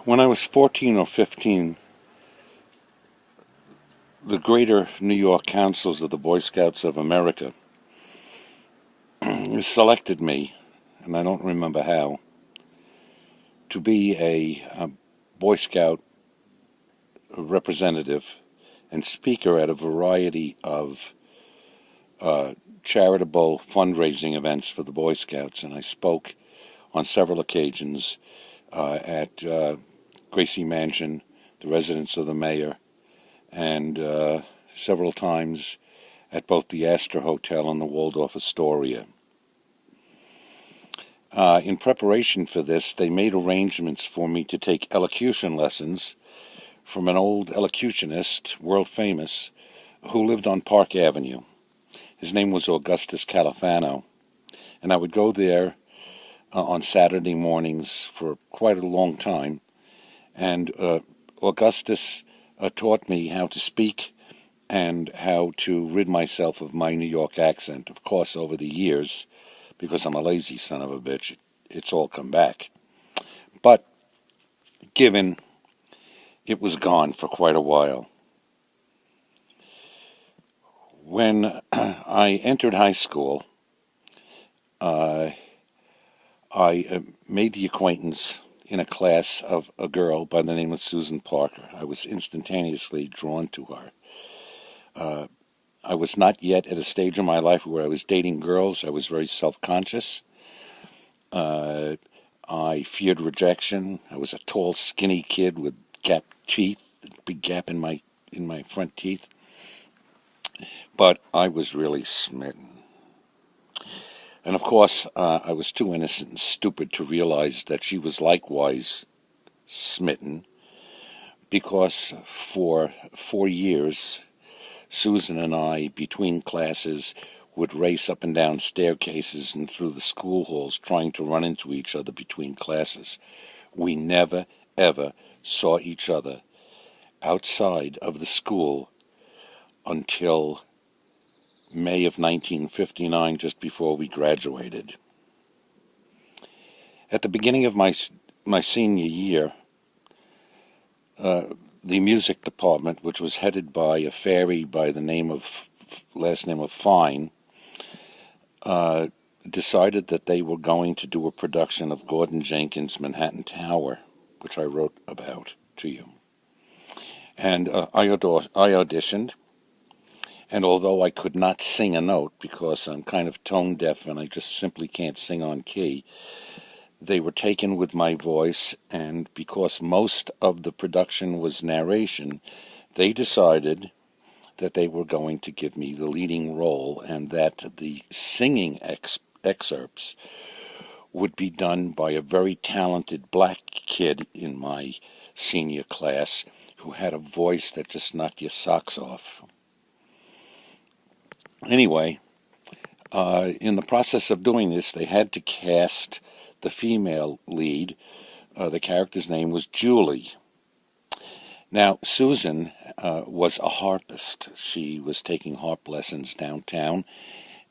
When I was 14 or 15, the Greater New York Councils of the Boy Scouts of America selected me, and I don't remember how, to be a Boy Scout representative and speaker at a variety of charitable fundraising events for the Boy Scouts. And I spoke on several occasions at Gracie Mansion, the residence of the mayor, and several times at both the Astor Hotel and the Waldorf Astoria. In preparation for this, they made arrangements for me to take elocution lessons from an old elocutionist, world famous, who lived on Park Avenue. His name was Augustus Califano, and I would go there on Saturday mornings for quite a long time, and Augustus taught me how to speak and how to rid myself of my New York accent. Of course, over the years, because I'm a lazy son of a bitch, it's all come back. But given it was gone for quite a while. When I entered high school, I made the acquaintance in a class of a girl by the name of Susan Parker. I was instantaneously drawn to her. I was not yet at a stage in my life where I was dating girls. I was very self-conscious. I feared rejection. I was a tall, skinny kid with gapped teeth, big gap in my front teeth. But I was really smitten. And of course, I was too innocent and stupid to realize that she was likewise smitten, because for 4 years, Susan and I, between classes, would race up and down staircases and through the school halls trying to run into each other between classes. We never, ever saw each other outside of the school until May of 1959, just before we graduated. At the beginning of my senior year, the music department, which was headed by a fairy by the last name of Fine, decided that they were going to do a production of Gordon Jenkins' Manhattan Tower, which I wrote about to you. And I auditioned, and although I could not sing a note because I'm kind of tone deaf and I just simply can't sing on key, they were taken with my voice, and because most of the production was narration, they decided that they were going to give me the leading role, and that the singing excerpts would be done by a very talented black kid in my senior class who had a voice that just knocked your socks off. Anyway, in the process of doing this, they had to cast the female lead. The character's name was Julie. Now, Susan was a harpist. She was taking harp lessons downtown,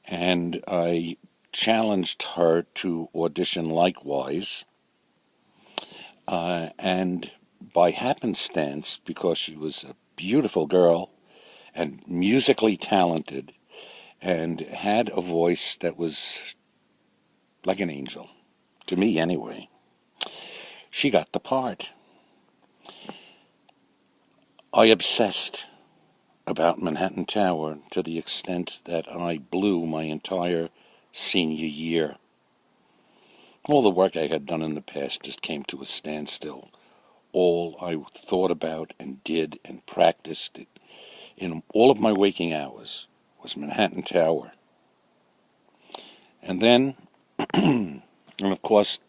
and I challenged her to audition likewise. And by happenstance, because she was a beautiful girl and musically talented and had a voice that was like an angel, to me anyway, she got the part. I obsessed about Manhattan Tower to the extent that I blew my entire senior year. All the work I had done in the past just came to a standstill. All I thought about and did and practiced in all of my waking hours was Manhattan Tower. And then, and of course,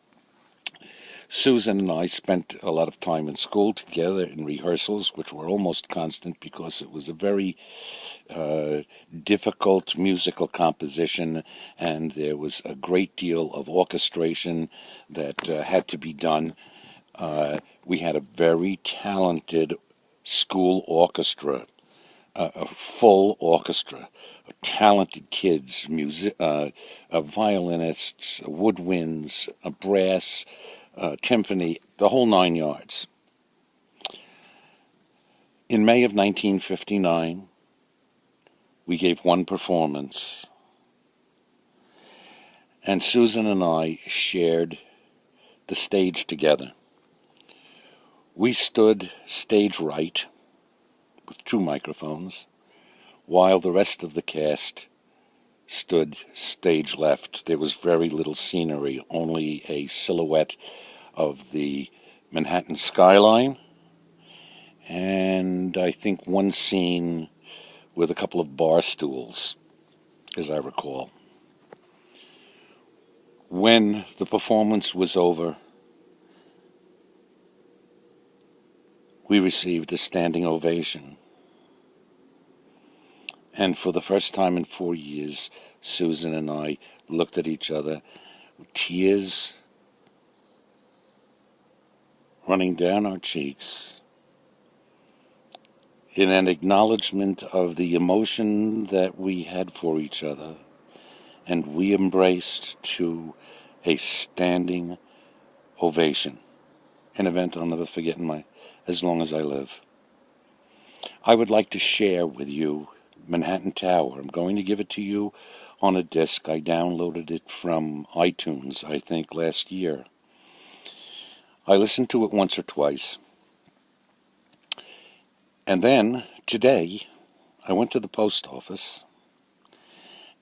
Susan and I spent a lot of time in school together in rehearsals, which were almost constant because it was a very difficult musical composition, and there was a great deal of orchestration that had to be done. We had a very talented school orchestra, a full orchestra, talented kids, violinists, woodwinds, brass, timpani, the whole 9 yards. In May of 1959, we gave one performance, and Susan and I shared the stage together. We stood stage right with 2 microphones, while the rest of the cast stood stage left. There was very little scenery, only a silhouette of the Manhattan skyline, and I think one scene with a couple of bar stools, as I recall. When the performance was over, we received a standing ovation. And for the first time in 4 years, Susan and I looked at each other with tears running down our cheeks in an acknowledgement of the emotion that we had for each other, and we embraced to a standing ovation, an event I'll never forget as long as I live. I would like to share with you Manhattan Tower. I'm going to give it to you on a disc. I downloaded it from iTunes, I think, last year. I listened to it once or twice. And then, today, I went to the post office,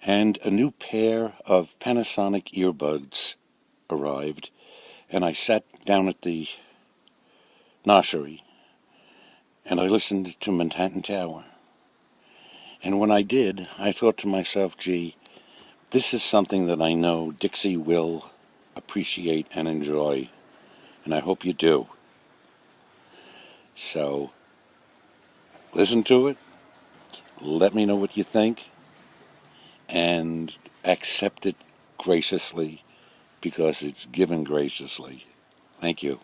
and a new pair of Panasonic earbuds arrived, and I sat down at the nursery, and I listened to Manhattan Tower. And when I did, I thought to myself, gee, this is something that I know Dixie will appreciate and enjoy, and I hope you do. So, listen to it, let me know what you think, and accept it graciously, because it's given graciously. Thank you.